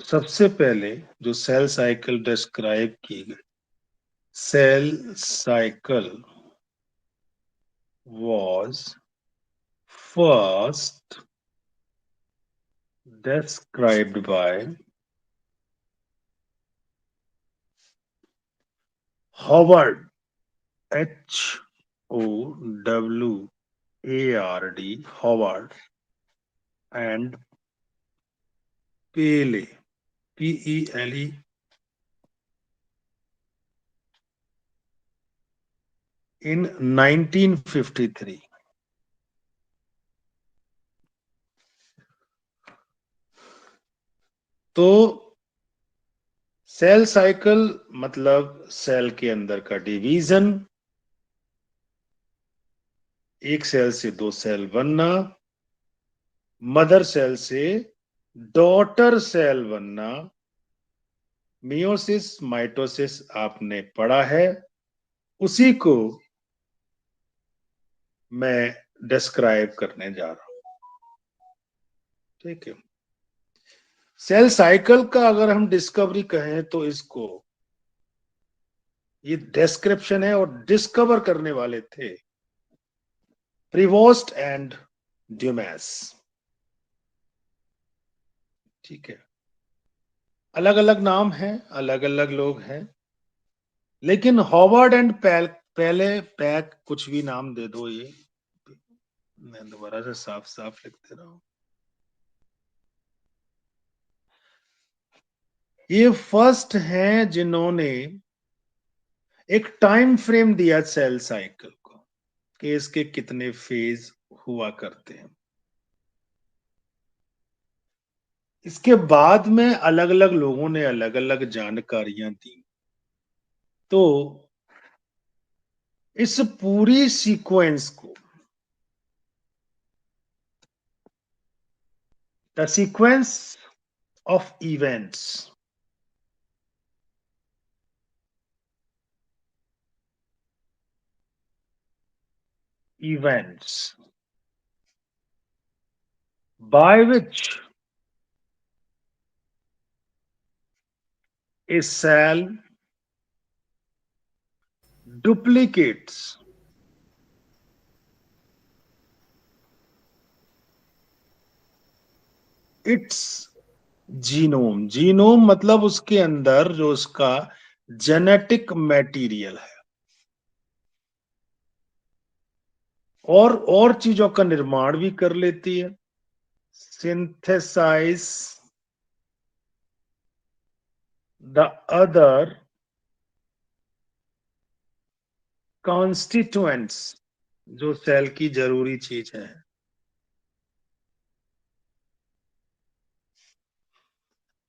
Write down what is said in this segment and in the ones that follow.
सबसे पहले जो सेल साइकिल डिस्क्राइब की गई, cell cycle was first described by Howard, Howard, Howard, and Pele, Pele, in 1953. तो सेल साइकिल मतलब सेल के अंदर का डिवीजन, एक सेल से दो सेल बनना, मदर सेल से डॉटर सेल बनना, मियोसिस माइटोसिस आपने पढ़ा है, उसी को मैं डिस्क्राइब करने जा रहा हूं। ठीक है, सेल साइकिल का अगर हम डिस्कवरी कहें तो इसको, ये डिस्क्रिप्शन है, और डिस्कवर करने वाले थे प्रिवोस्ट एंड ड्यूमेस। ठीक है, अलग अलग नाम हैं, अलग अलग लोग हैं, लेकिन हॉवर्ड एंड पहले पैक, कुछ भी नाम दे दो, ये मैं दोबारा से साफ साफ लिखते रहा हूं। ये फर्स्ट हैं जिन्होंने एक टाइम फ्रेम दिया सेल साइकिल को कि इसके कितने फेज हुआ करते हैं। इसके बाद में अलग अलग लोगों ने अलग अलग जानकारियां दी। तो इस पूरी सीक्वेंस को, the sequence of events, events by which a cell duplicates its genome. Genome मतलब उसके अंदर जो उसका जेनेटिक मटेरियल है, और चीजों का निर्माण भी कर लेती है, सिंथेसाइज द अदर कॉन्स्टिट्यूएंट्स, जो सेल की जरूरी चीज है,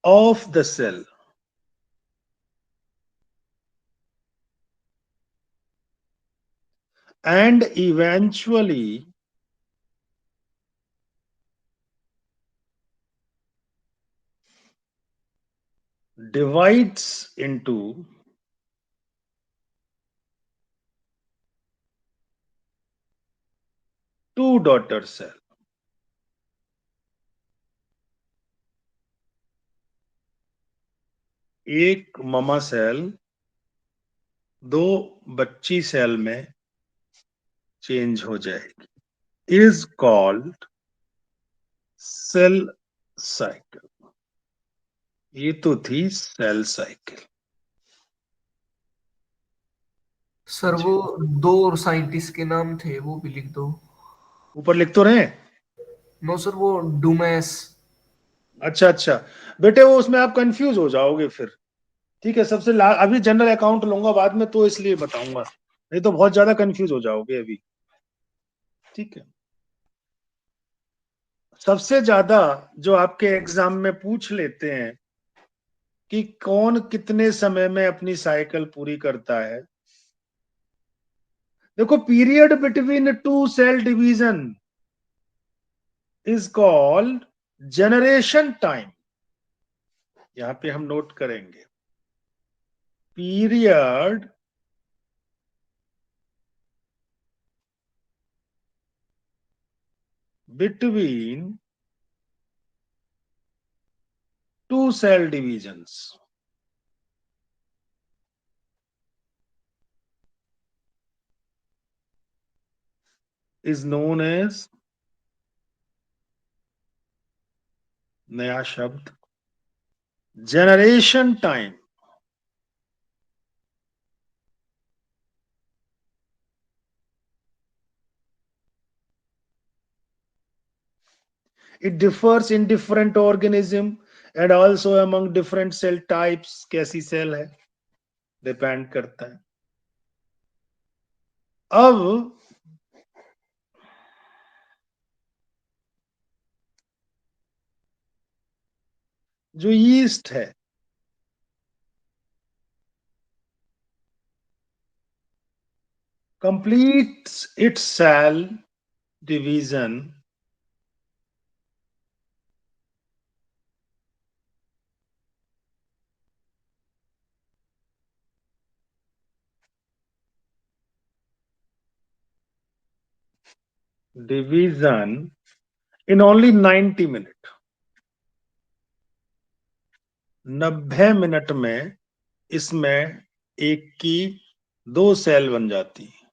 of the cell, and eventually divides into two daughter cell। एक ममा सेल दो बच्ची सेल में चेंज हो जाएगी, इज कॉल्ड सेल साइकिल। ये तो थी सेल साइकिल। सर वो दो साइंटिस्ट के नाम थे, वो भी लिख दो। ऊपर लिख तो रहे। नो सर, वो डूमेस। अच्छा अच्छा, बेटे वो उसमें आप कंफ्यूज हो जाओगे फिर। ठीक है, अभी जनरल अकाउंट लूंगा बाद में, तो इसलिए बताऊंगा, नहीं तो बहुत ज्यादा कंफ्यूज हो जाओगे अभी। ठीक है, सबसे ज्यादा जो आपके एग्जाम में पूछ लेते हैं कि कौन कितने समय में अपनी साइकिल पूरी करता है, देखो, period between two cell division is called generation time. यहां पे हम नोट करेंगे, period between two cell divisions is known as, नया शब्द, generation time. It differs in different organism and also among different cell types. कैसी cell है depend करता है. अब जो यीस्ट है, completes its cell division in only 90 minutes. 90 minute में इसमें एक की 2 सेल बन जाती है.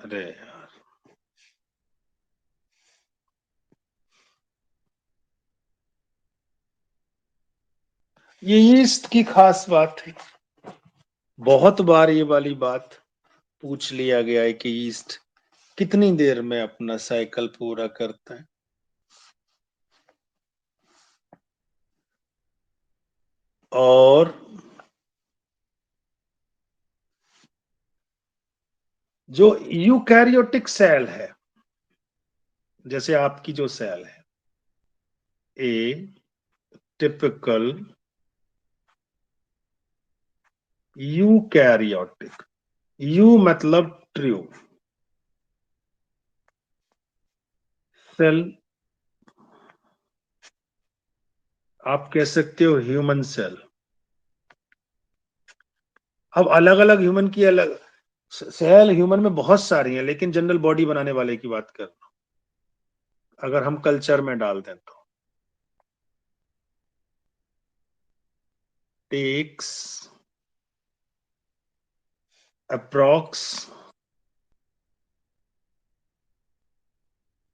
अरे यार, ये यीस्ट की खास बात है. बहुत बार ये वाली बात पूछ लिया गया है कि यीस्ट कितनी देर में अपना साइकिल पूरा करता है. और जो यूकैरियोटिक सेल है, जैसे आपकी जो सेल है, ए टिपिकल यूकैरियोटिक, यू मतलब ट्रू, सेल आप कह सकते हो ह्यूमन सेल. अब अलग अलग ह्यूमन की अलग सेल, ह्यूमन में बहुत सारी हैं, लेकिन जनरल बॉडी बनाने वाले की बात कर रहा हूं. अगर हम कल्चर में डाल दें तो टेक्स अप्रॉक्स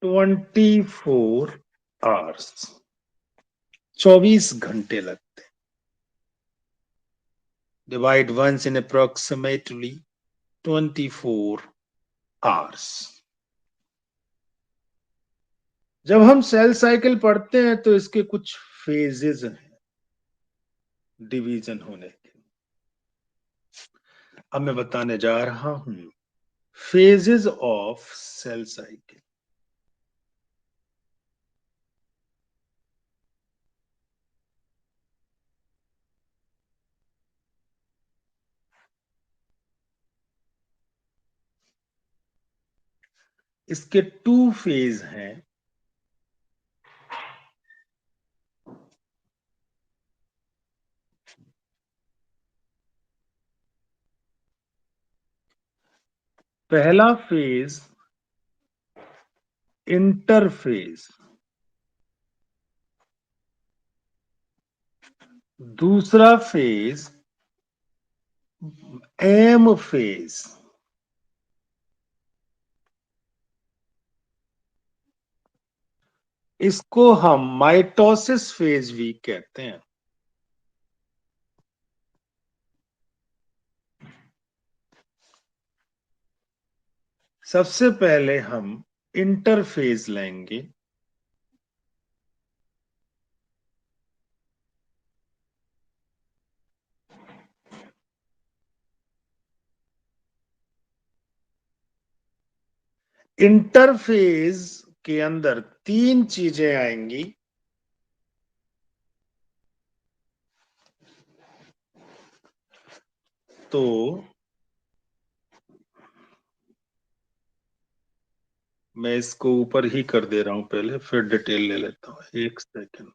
24 आवर्स, 24 घंटे लगते. Divide once in approximately 24 hours. जब हम सेल साइकिल पढ़ते हैं तो इसके कुछ फेजेस हैं डिवीजन होने के. अब मैं बताने जा रहा हूं फेजेस ऑफ सेल साइकिल. इसके 2 फेज हैं. पहला फेज इंटरफेज, दूसरा फेज एम फेज, इसको हम माइटोसिस फेज भी कहते हैं. सबसे पहले हम इंटरफेज लेंगे. इंटरफेज के अंदर 3 चीजें आएंगी. तो मैं इसको ऊपर ही कर दे रहा हूं पहले, फिर डिटेल ले लेता हूं. एक सेकेंड.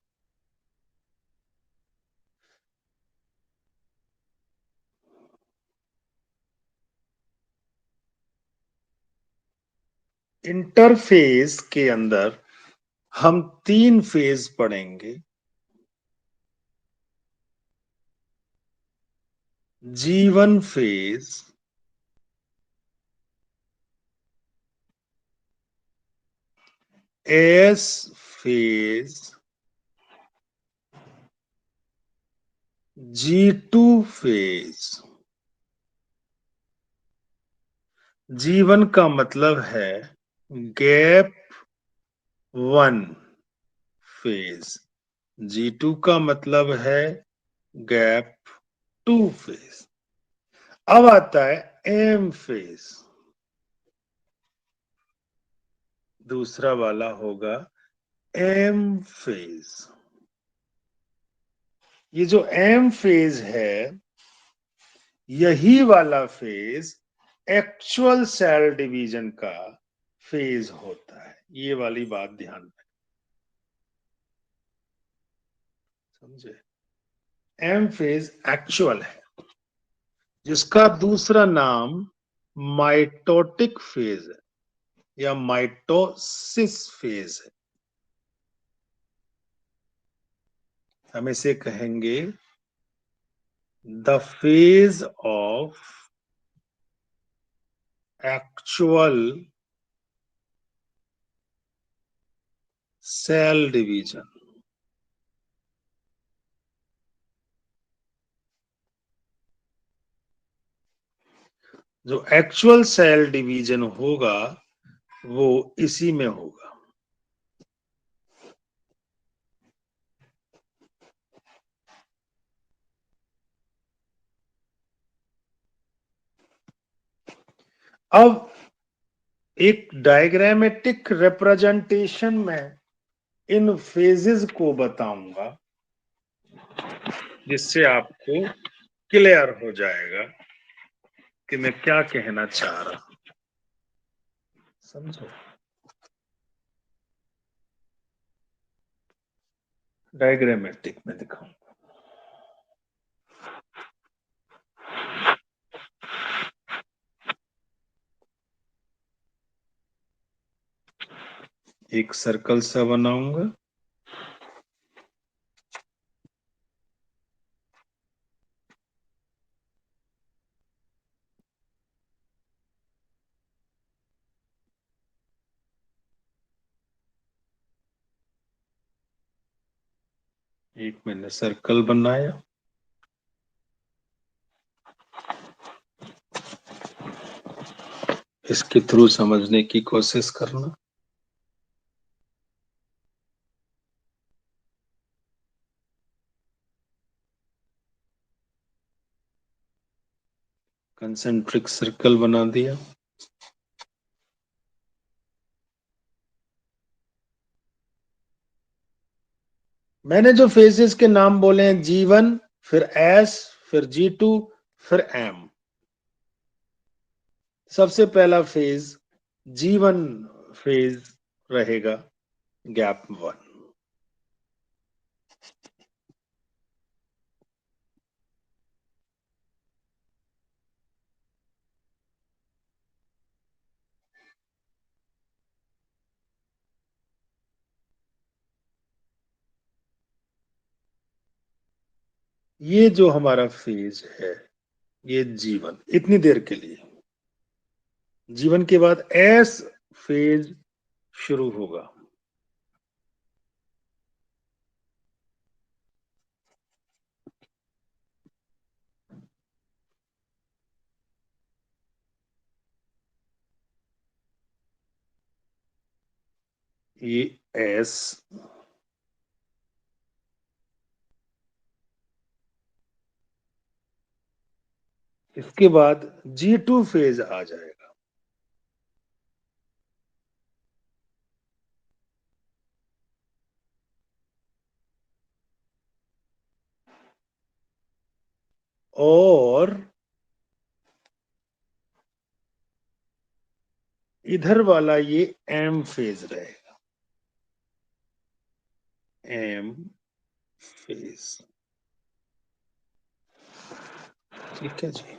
इंटरफेस के अंदर हम 3 फेज पढ़ेंगे। G1 phase, S phase, G2 phase. G1 का मतलब है गैप 1 फेज, G2 का मतलब है गैप 2 फेज। अब आता है M फेज, दूसरा वाला होगा M फेज। ये जो M फेज है, यही वाला फेज एक्चुअल सेल डिवीजन का फेज होता है। ये वाली बात ध्यान में समझे। एम फेज एक्चुअल है, जिसका दूसरा नाम माइटोटिक फेज है या माइटोसिस फेज है। हम इसे कहेंगे the phase of actual cell division. जो एक्चुअल सेल डिवीजन होगा वो इसी में होगा। अब एक डायग्रामेटिक रिप्रेजेंटेशन में इन फेजेस को बताऊंगा, जिससे आपको क्लियर हो जाएगा कि मैं क्या कहना चाह रहा हूं। समझो, डायग्रामेटिक में दिखाऊंगा। एक सर्कल सा बनाऊंगा, एक मैंने सर्कल बनाया। इसके थ्रू समझने की कोशिश करना। कंसेंट्रिक सर्कल बना दिया। मैंने जो फेजेस के नाम बोले हैं, G1, फिर S, फिर G2, फिर M। सबसे पहला फेज G1 फेज रहेगा, गैप 1। ये जो हमारा फेज है, ये G1 इतनी देर के लिए। G1 के बाद S फेज शुरू होगा। ये S, इसके बाद G2 फेज आ जाएगा। और इधर वाला ये M फेज रहेगा, M फेज। ठीक है जी।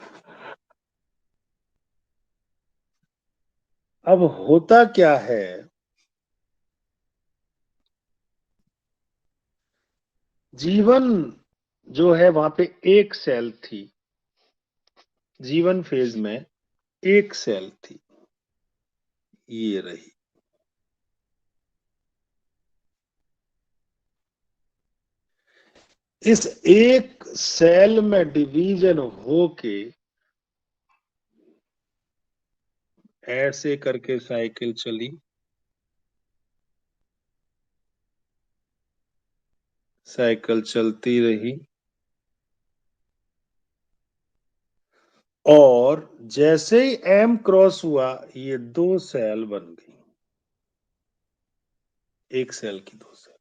अब होता क्या है जीवन जो है वहां पे एक सेल थी, जीवन फेज में एक सेल थी, ये रही। इस एक सेल में डिवीजन होके ऐसे करके साइकिल चली, साइकिल चलती रही, और जैसे ही एम क्रॉस हुआ ये दो सेल बन गई, एक सेल की दो सेल।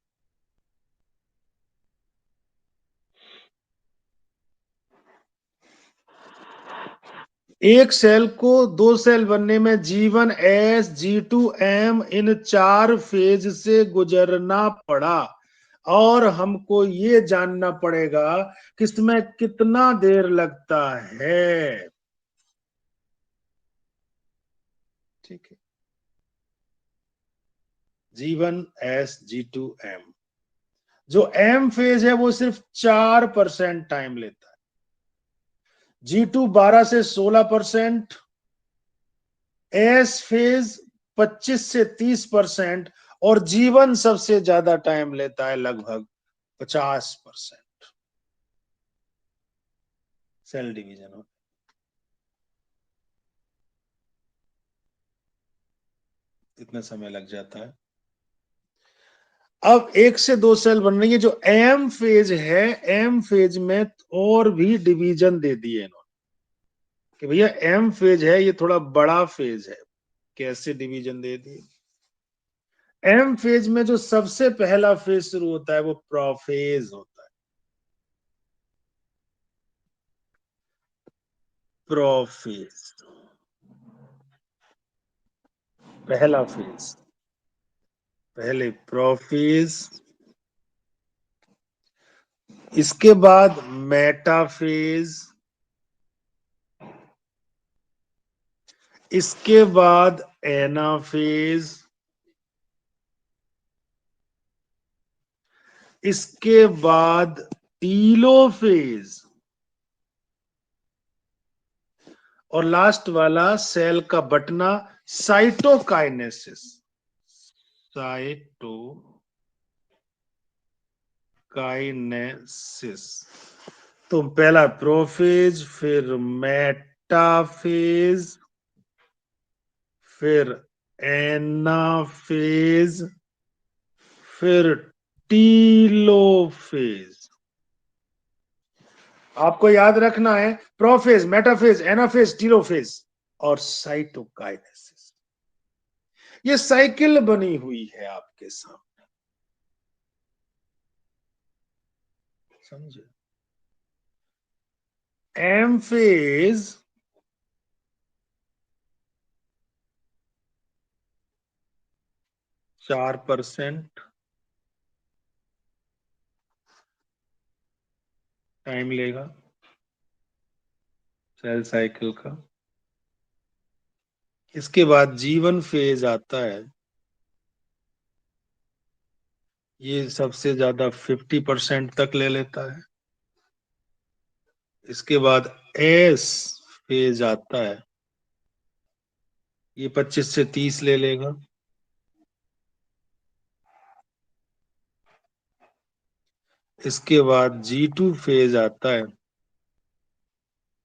एक सेल को दो सेल बनने में G1 S G2 M इन 4 फेज से गुजरना पड़ा, और हमको ये जानना पड़ेगा कि इसमें कितना देर लगता है। ठीक है, G1 S G2 M, जो M फेज है वो सिर्फ 4% टाइम लेता है, G2 12 से 16%, एस फेज 25 से 30%, और जीवन सबसे ज्यादा टाइम लेता है, लगभग 50% सेल डिवीजन हो। इतना समय लग जाता है। अब एक से दो सेल बन रही है, जो एम फेज है, एम फेज में और भी डिवीजन दे दिए इन्होंने कि भैया एम फेज है, ये थोड़ा बड़ा फेज है। कैसे डिवीजन दे दिए? एम फेज में जो सबसे पहला फेज शुरू होता है वो प्रोफेज होता है। प्रोफेज पहला फेज, पहले प्रोफेज, इसके बाद मेटाफेज, इसके बाद एनाफेज, इसके बाद टीलोफेज, और लास्ट वाला सेल का बटना साइटोकाइनेसिस। साइटोकाइनेसिस। तो पहला प्रोफेज, फिर मेटाफेज, फिर एनाफेज, फिर टीलोफेज। आपको याद रखना है प्रोफेज, मेटाफेज, एनाफेज, टीलोफेज और साइटोकाइनेसिस। ये साइकिल बनी हुई है आपके सामने, समझे? एम फेज 4% टाइम लेगा सेल साइकिल का। इसके बाद जीवन फेज आता है, ये सबसे ज्यादा 50% तक ले लेता है। इसके बाद एस फेज आता है, ये 25 से 30 ले लेगा। इसके बाद G2 फेज आता है,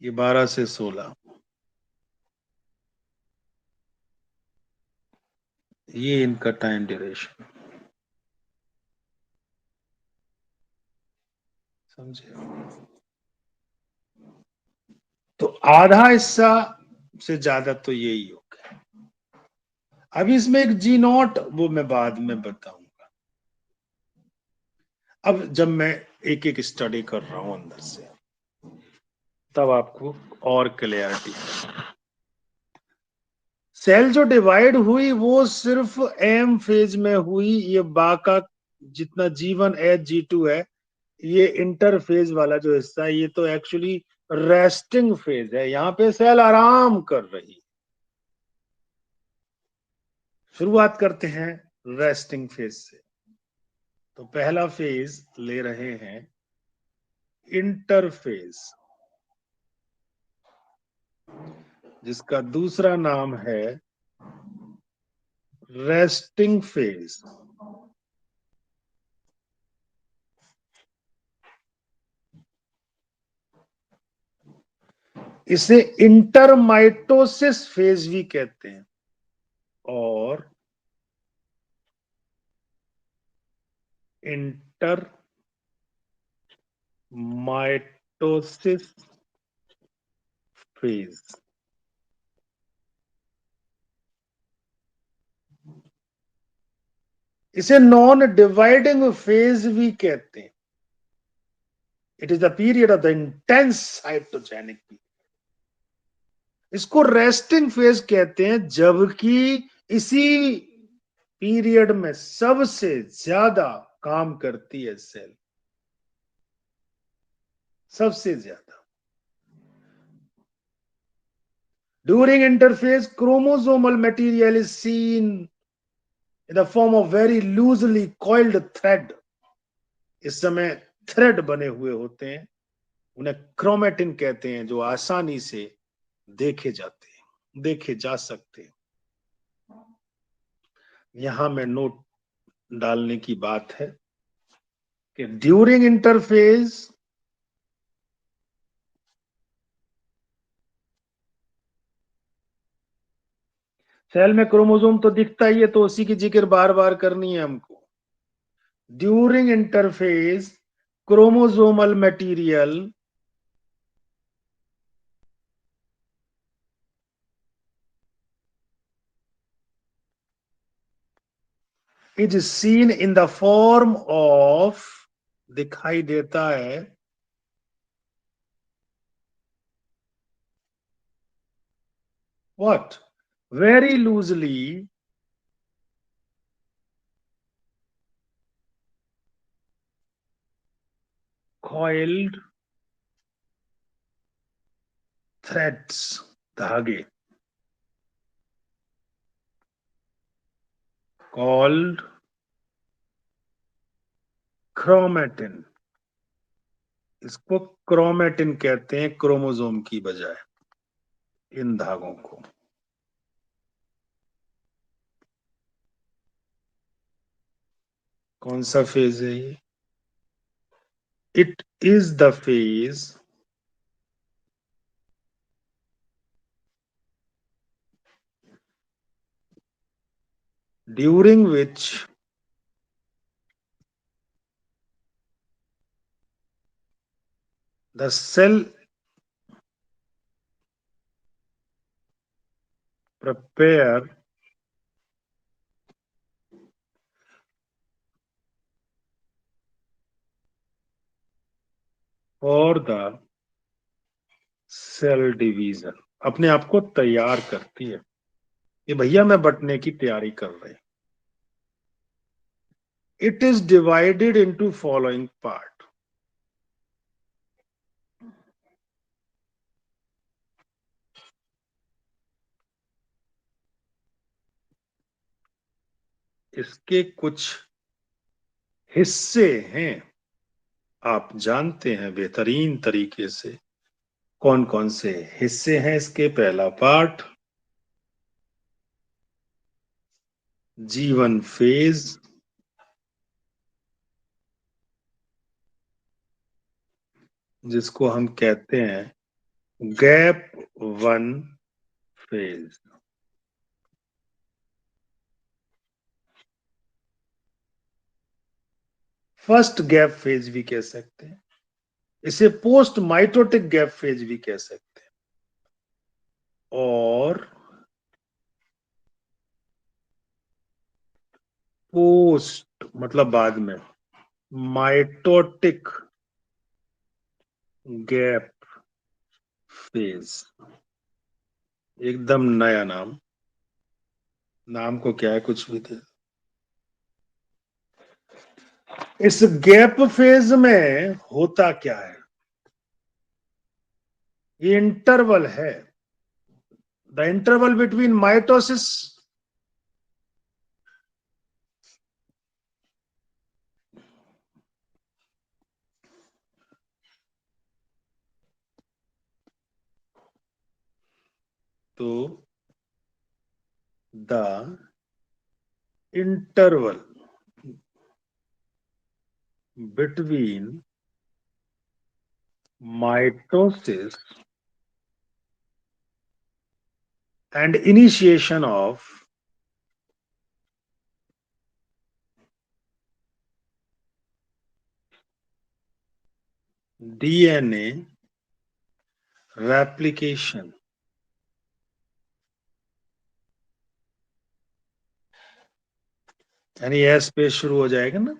ये 12 से 16, ये इनका टाइम ड्यूरेशन, समझे? तो आधा हिस्सा से ज्यादा तो यही हो गया। अभी इसमें एक G0, वो मैं बाद में बताऊंगा। अब जब मैं एक एक स्टडी कर रहा हूं अंदर से, तब आपको और क्लियरिटी। सेल जो डिवाइड हुई वो सिर्फ एम फेज में हुई, ये बाका जितना G1 H G2 है, ये इंटरफेज वाला जो हिस्सा है, ये तो एक्चुअली रेस्टिंग फेज है, यहाँ पे सेल आराम कर रही। शुरुआत करते हैं रेस्टिंग फेज से। तो पहला फेज ले रहे हैं इंटरफेज, जिसका दूसरा नाम है रेस्टिंग फेज। इसे इंटरमाइटोसिस फेज भी कहते हैं और इंटरमाइटोसिस फेज। इसे नॉन डिवाइडिंग फेज भी कहते हैं। It is the period of the intense cytogenic period. इसको रेस्टिंग फेज कहते हैं, जबकि इसी पीरियड में सबसे ज्यादा काम करती है सेल, सबसे ज्यादा। During interphase chromosomal material is seen in the form of very loosely coiled thread। इस समय थ्रेड बने हुए होते हैं, उन्हें क्रोमेटिन कहते हैं, जो आसानी से देखे जाते हैं, देखे जा सकते हैं। यहां में नोट डालने की बात है कि ड्यूरिंग इंटरफेज सेल में क्रोमोसोम तो दिखता ही है, तो उसी की जिक्र बार बार करनी है हमको। During interphase chromosomal material is seen in the form of, दिखाई देता है what, very loosely coiled threads, धागे, called chromatin। इसको क्रोमेटिन कहते हैं क्रोमोसोम की बजाय, इन धागों को। कौन सा फेज है ये? It is the phase during which the cell prepare for the cell division, अपने आप को तैयार करती है कि भैया मैं बटने की तैयारी कर रही। It is divided into following part. इसके कुछ हिस्से हैं, आप जानते हैं बेहतरीन तरीके से कौन कौन से हिस्से हैं इसके। पहला पार्ट जीवन फेज, जिसको हम कहते हैं gap one phase. First gap phase भी कह सकते हैं, इसे पोस्ट माइटोटिक गैप फेज भी कह सकते हैं, और पोस्ट मतलब बाद में, माइटोटिक गैप फेज। एकदम नया नाम, नाम को क्या है कुछ भी थे। इस गैप फेज में होता क्या है? ये इंटरवल है, द इंटरवल बिटवीन माइटोसिस तो the interval between mitosis and initiation of DNA replication, यानी एस पे शुरू हो जाएगा ना।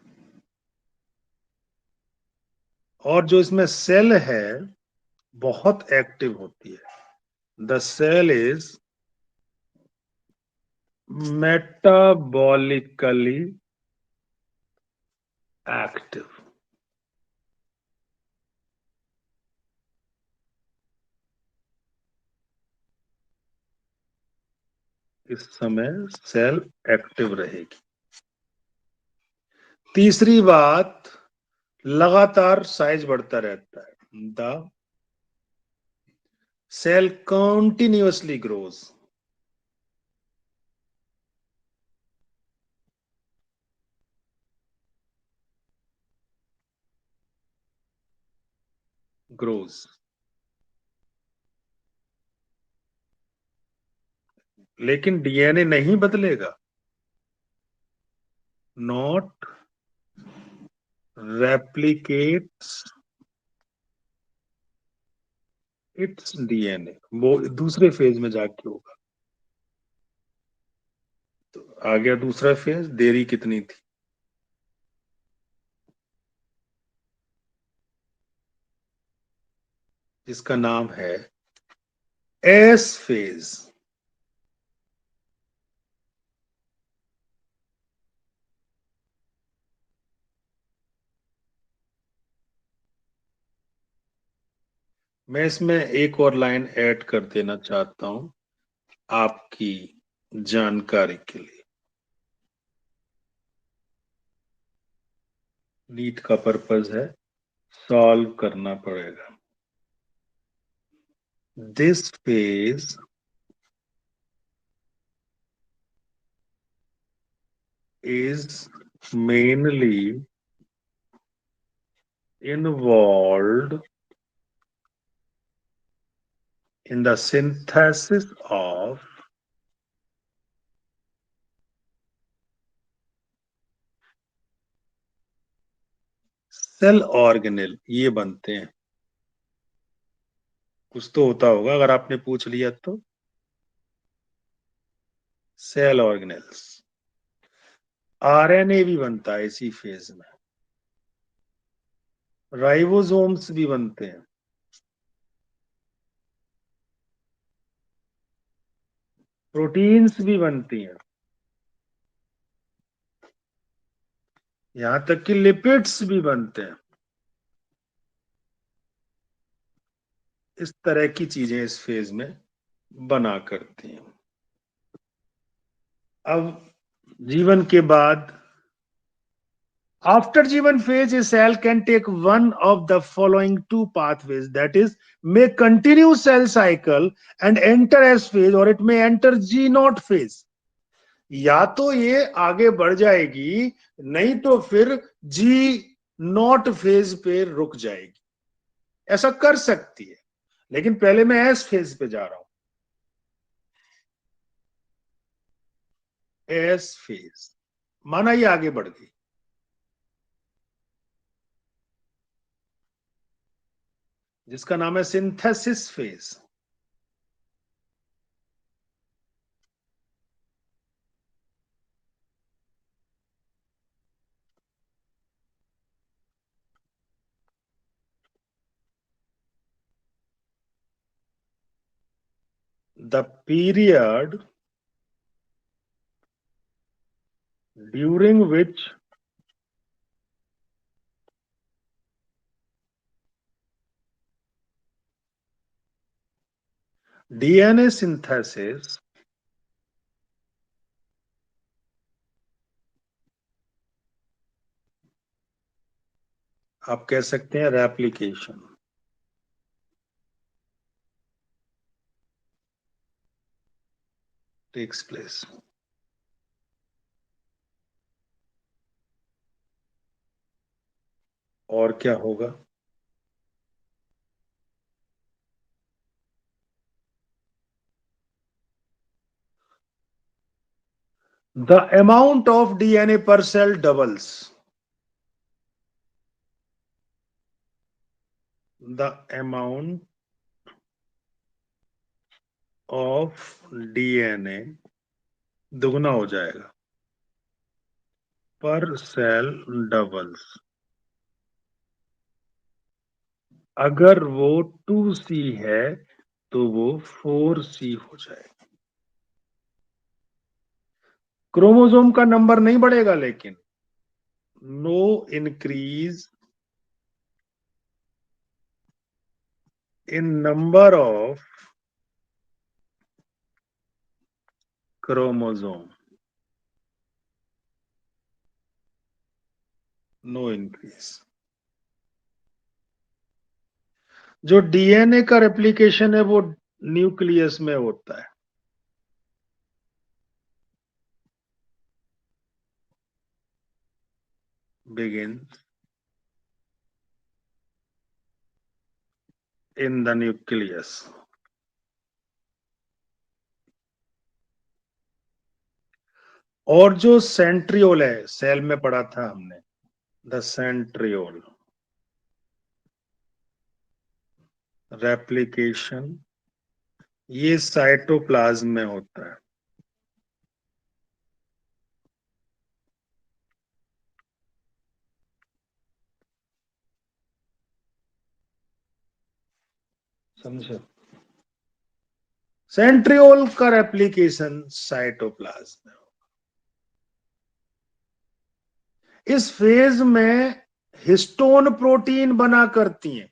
और जो इसमें सेल है बहुत एक्टिव होती है। The cell is metabolically active. इस समय सेल एक्टिव रहेगी। तीसरी बात, लगातार साइज बढ़ता रहता है। The cell continuously grows. Grows, लेकिन डीएनए नहीं बदलेगा। नॉट रेप्लिकेट्स इट्स डीएनए, वो दूसरे फेज में जाके होगा। तो आ गया दूसरा फेज। देरी कितनी थी? जिसका नाम है एस फेज। मैं इसमें एक और लाइन ऐड कर देना चाहता हूं आपकी जानकारी के लिए। नीट का पर्पस है, सॉल्व करना पड़ेगा। This phase is mainly involved in the synthesis of cell organelle. ये बनते हैं, कुछ तो होता होगा अगर आपने पूछ लिया तो। Cell organelles. आरएनए भी बनता है इसी फेज में। राइबोसोम्स भी बनते हैं। प्रोटीन्स भी बनती हैं। यहां तक कि लिपिड्स भी बनते हैं। इस तरह की चीजें इस फेज में बना करती हैं। अब जीवन के बाद, after G1 phase, a cell can take one of the following two pathways. That is, may continue cell cycle and enter S phase, or it may enter G0 phase. या तो ये आगे बढ़ जाएगी, नहीं तो फिर G0 फेज पे रुक जाएगी। ऐसा कर सकती है, लेकिन पहले मैं एस फेज पे जा रहा हूं। एस फेज माना ये आगे बढ़ गई, जिसका नाम है synthesis phase. The period during which DNA synthesis आप कह सकते हैं रेप्लिकेशन। Takes place. और क्या होगा? The amount of DNA per cell doubles. The amount of DNA दुगना हो जाएगा पर सेल डबल्स। अगर वो 2C है तो वो 4C हो जाएगा। क्रोमोसोम का नंबर नहीं बढ़ेगा, लेकिन no increase in number of chromosome, no increase. जो डीएनए का रेप्लिकेशन है वो न्यूक्लियस में होता है। begins in the nucleus। और जो सेंट्रियोल है, सेल में पढ़ा था हमने, द सेंट्रियोल रेप्लिकेशन, ये साइटोप्लाज्म में होता है। समझे? सेंट्रियोल का रेप्लिकेशन साइटोप्लाज्म में। इस फेज में हिस्टोन प्रोटीन बना करती हैं,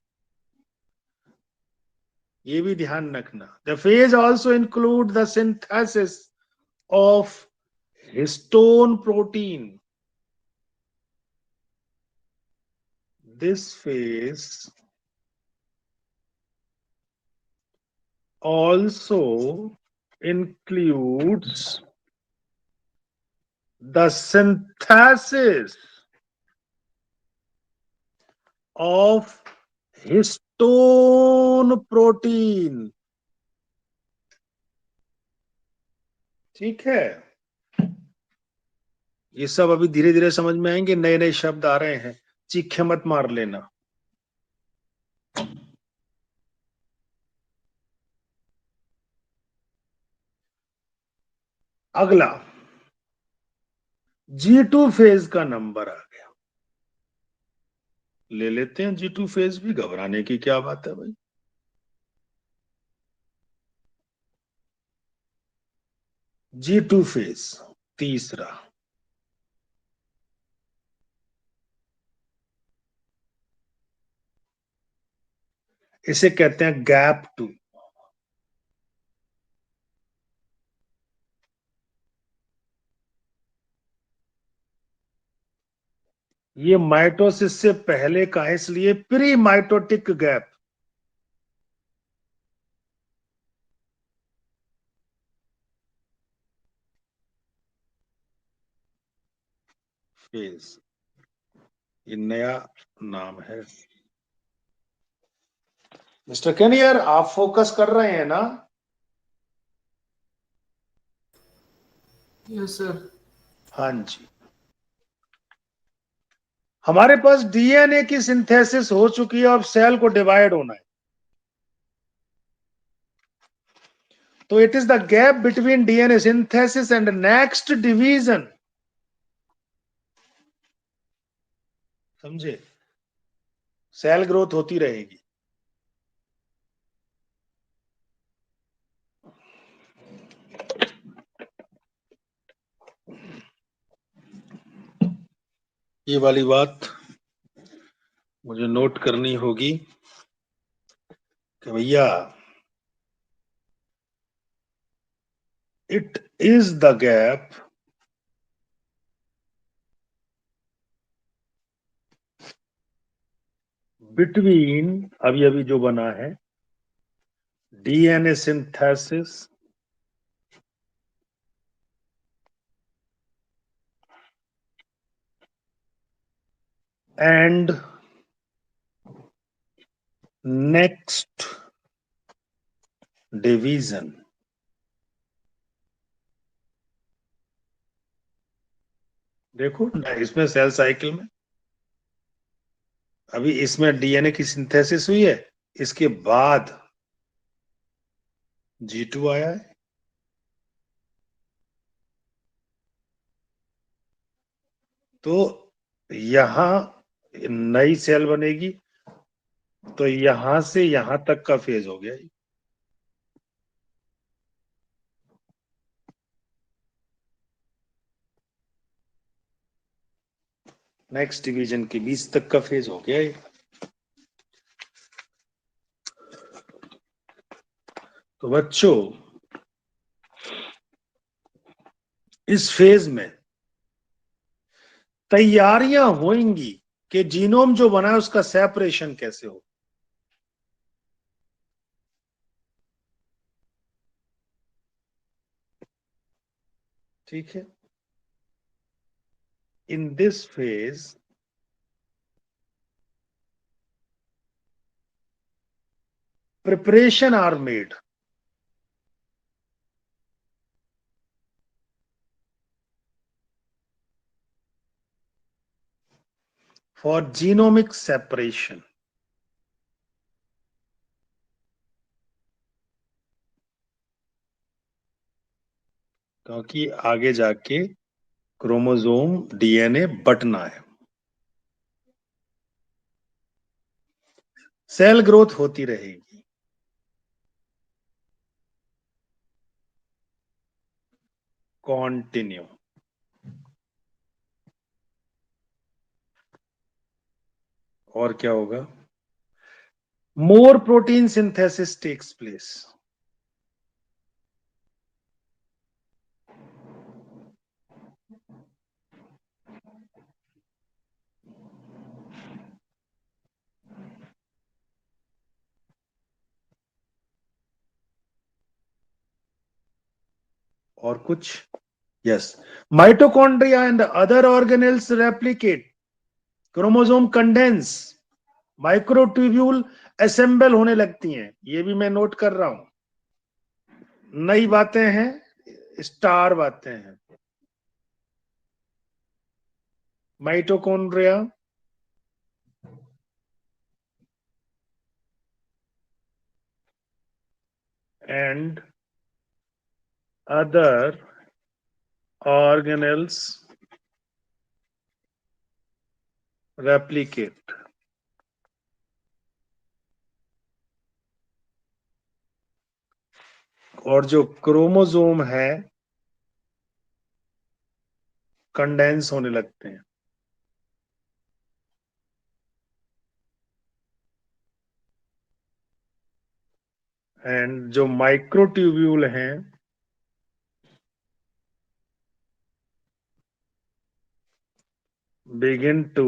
ये भी ध्यान रखना। The phase also include the synthesis of histone protein. This phase also includes the synthesis of histone protein। ठीक है, ये सब अभी धीरे धीरे समझ में आएंगे, नए नए शब्द आ रहे हैं, चीखे मत मार लेना। अगला G2 फेज का नंबर आ गया, ले लेते हैं G2 फेज भी, घबराने की क्या बात है भाई। G2 फेज तीसरा, इसे कहते हैं गैप 2। ये माइटोसिस से पहले का है, इसलिए प्री माइटोटिक गैप फेज, ये नया नाम है। मिस्टर केनियर, आप फोकस कर रहे हैं ना? Yes sir. हाँ जी। हमारे पास डीएनए की सिंथेसिस हो चुकी है, अब सेल को डिवाइड होना है। तो it is the gap between DNA synthesis and next division. समझे? सेल ग्रोथ होती रहेगी। ये वाली बात मुझे नोट करनी होगी कि भैया, it is the gap between, अभी अभी जो बना है, DNA synthesis and next division. देखो इसमें सेल साइकिल में अभी इसमें डीएनए की सिंथेसिस हुई है, इसके बाद G2 आया है, तो यहां नई सेल बनेगी, तो यहां से यहां तक का फेज हो गया। नेक्स्ट डिवीजन के बीच तक का फेज हो गया। तो बच्चों इस फेज में तैयारियां होंगी कि जीनोम जो बना है उसका सेपरेशन कैसे हो। ठीक है, in this phase preparation are made for genomic separation. क्योंकि आगे जाके क्रोमोसोम डीएनए बटना है, सेल ग्रोथ होती रहेगी। कंटिन्यू। और क्या होगा? More protein synthesis takes place. और कुछ? Yes, mitochondria and other organelles replicate, chromosome condense, microtubule assemble होने लगती हैं। ये भी मैं नोट कर रहा हूं, नई बातें हैं, स्टार बातें हैं। Mitochondria and other organelles replicate. और जो क्रोमोसोम है कंडेंस होने लगते हैं। एंड जो माइक्रोट्यूब्यूल हैं begin to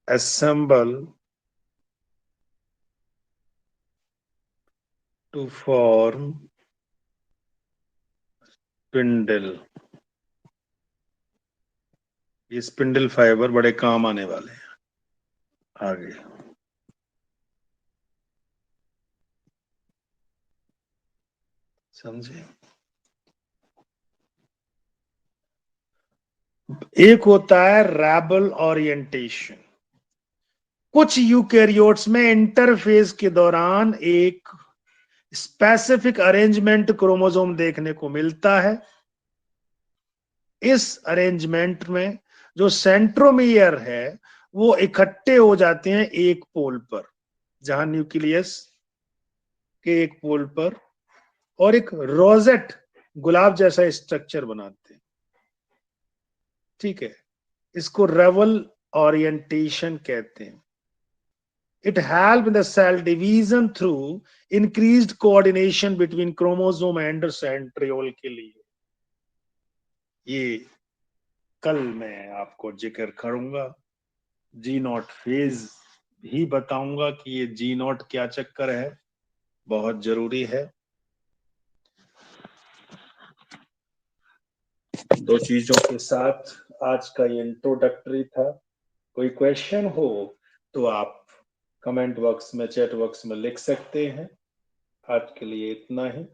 assemble to form spindle. ये स्पिंडल फाइबर बड़े काम आने वाले हैं आगे। समझे? एक होता है रैबल ओरिएंटेशन। कुछ यूकैरियोट्स में इंटरफेज के दौरान एक स्पेसिफिक अरेंजमेंट क्रोमोसोम देखने को मिलता है। इस अरेंजमेंट में जो सेंट्रोमियर है वो इकट्ठे हो जाते हैं एक पोल पर, जहां न्यूक्लियस के एक पोल पर, और एक रोजेट गुलाब जैसा स्ट्रक्चर बनाते हैं। ठीक है, इसको रेवल ओरिएंटेशन कहते हैं। It helps in the cell division through increased coordination between chromosome and centriole के लिए। ये कल मैं आपको जिक्र करूंगा। जी नॉट फेज भी बताऊंगा कि ये जी नॉट क्या चक्कर है, बहुत जरूरी है। दो चीजों के साथ आज का ये इंट्रोडक्टरी था। कोई क्वेश्चन हो तो आप कमेंट बॉक्स में, चैट बॉक्स में लिख सकते हैं। आज के लिए इतना ही।